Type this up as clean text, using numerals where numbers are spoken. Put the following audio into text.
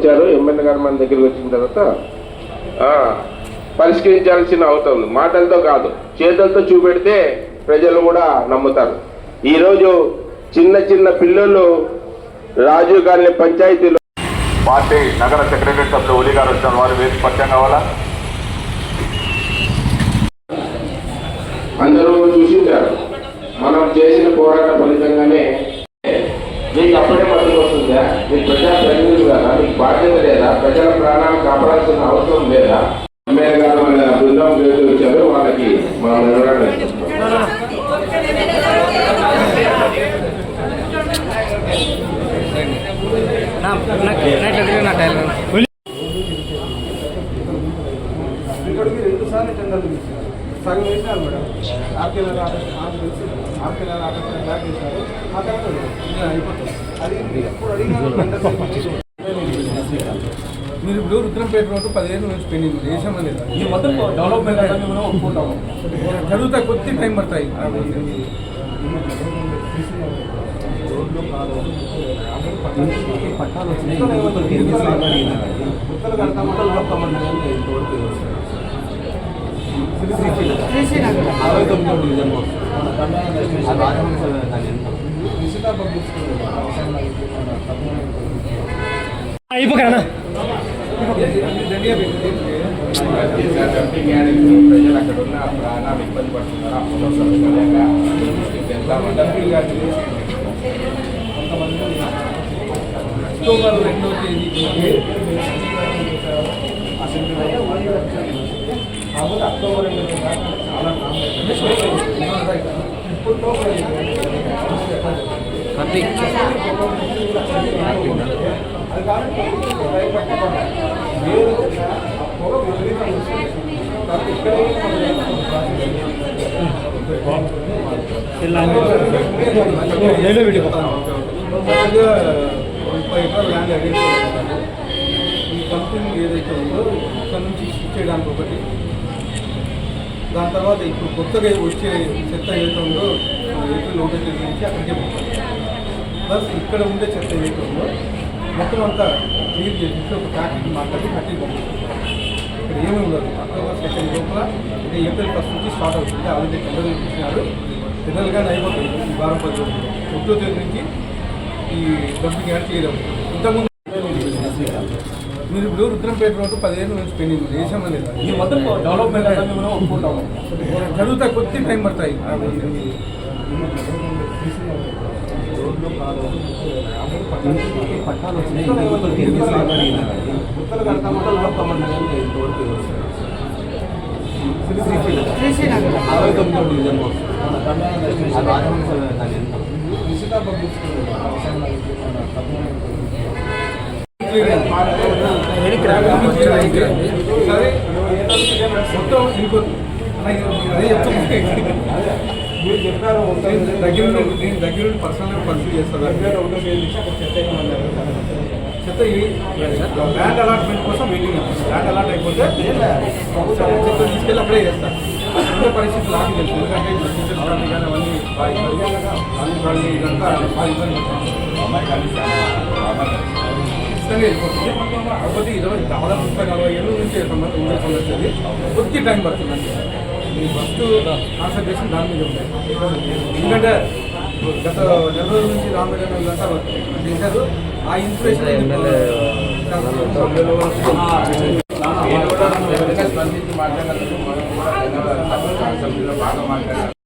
వచ్చారు. ఎమ్మెల్యే గారు మన దగ్గరికి వచ్చిన తర్వాత పరిష్కరించాల్సిన అవసరం మాటలతో కాదు, చేతులతో చూపెడితే ప్రజలు కూడా నమ్ముతారు. ఈరోజు చిన్న చిన్న పిల్లలు రాజీవ్ గాంధీ పంచాయతీలో పార్టీ నగర సెక్రటరీ సభ్యులు ఓలి గారు వచ్చిన వారు వేసి పరిచయం కావాలా? అందరూ చూసింటారు. మనం చేసిన పోరాట ఫలితంగానే మీకు అప్పుడే మద్దతు వస్తుందా? మీకు ప్రజా ప్రతినిధులు కదా, మీకు బాధ్యత లేదా? ప్రజల ప్రాణాలు కాపాడాల్సిన అవసరం లేదా? ఎమ్మెల్యే గారు మన బృందం చేసి వచ్చారు, వాళ్ళకి మనం వివరాలు సగం వేసినారు మేడం. ఆర్కేఆర్ బ్యాక్ చేశారు. ఆ తర్వాత అయిపోతుంది. అది ఇప్పుడు అడిగిన మీరు ఇప్పుడు రుద్రంపేట రోడ్డు 15 ఏళ్ళ నుంచి పెండింగ్ చేసామని లేదా? ఈ మొత్తం డెవలప్మెంట్ అనేది మనం ఒప్పుకుంటాము. చదువుతా కొద్ది టైం పడతాయి. పట్టాలు వచ్చినాయి. గుర్తలు కడతామంటే లోపమంటే 69 డివిజన్ అయిపోకనా ప్రజలు అక్కడ ఉన్న ప్రాణాలు ఇబ్బంది పడుతున్నారు. అక్టోబర్ 2వ తేదీ అక్టోబర్ 2 చాలా ల్యాండ్ ఐడెంటిఫై ఈ కంపెనీ ఏదైతే ఉందో ఇక్కడ నుంచి షిఫ్ట్ చేయడానికి ఒకటి, దాని తర్వాత ఇప్పుడు కొత్తగా వచ్చే చెత్త ఏదైతే ఉందో ఏప్రిల్ 1వ తేదీ నుంచి అక్కడికే పోతాం. ప్లస్ ఇక్కడ ఉండే చెత్త ఏదైతే ఉందో మొత్తం అంతా క్లియర్ చేసి ఒక ఫ్యాక్టరీకి మాట్లాడి ఫ్యాక్టరీ పంపిస్తున్నాం. ఇక్కడ ఏమీ ఉండదు. అక్టోబర్ 2 లోపల అంటే ఏప్రిల్ 1 నుంచి స్టార్ట్ అవుతుంది. ఆల్రెడీ టెండర్లు ఇచ్చినారు. టెండర్లుగానే అయిపోతుంది ఈ వారం 10 రోజులు. 1వ తేదీ నుంచి ఈ డంపింగ్ యాడ్ చేయడం. ఇంతకుముందు మీరు ఇప్పుడు రుద్రంపేట రోడ్డు 15 ఏళ్ళ నుంచి పెండింగ్ చేసామని లేదా? ఈ మొత్తం డెవలప్మెంట్ అనేది మనం ఒప్పుకుంటాము. చదువుతా కొద్ది టైం పడతాయి. పట్టాలు వచ్చినాయి. గుర్తలు కడతామంటే లోపమంటే 69 డివిజన్ మొత్తం ఇంకో అదే చెప్తాను. మీరు చెప్పారు దగ్గర నుండి పర్సనల్గా పరిస్థితి చేస్తారు. చెత్త ల్యాండ్ అలాట్మెంట్ కోసం వెయిటింగ్. ల్యాండ్ అలాట్ అయిపోతే చెత్త తీసుకెళ్ళి అక్కడే చేస్తారు. అదే పరిస్థితి నాకు తెలుసు. ఎందుకంటే అవన్నీ ఇదంతా ఇబ్బంది ఖచ్చితంగా వెళ్ళిపోతుంది. కాకపోతే 40 ఏళ్ళ నుంచి ఉండేది కొద్ది టైం పడుతుందండి. మీ ఫస్ట్ కాన్సన్ట్రేషన్ దాని మీద ఉంటాయి. ఎందుకంటే గత నెల రోజుల నుంచి రామేశ్వరం వీళ్ళంతా చేశారు. ఆ ఇన్స్పిరేషన్ స్పందించి మాట్లాడారు. బాగా మాట్లాడారు.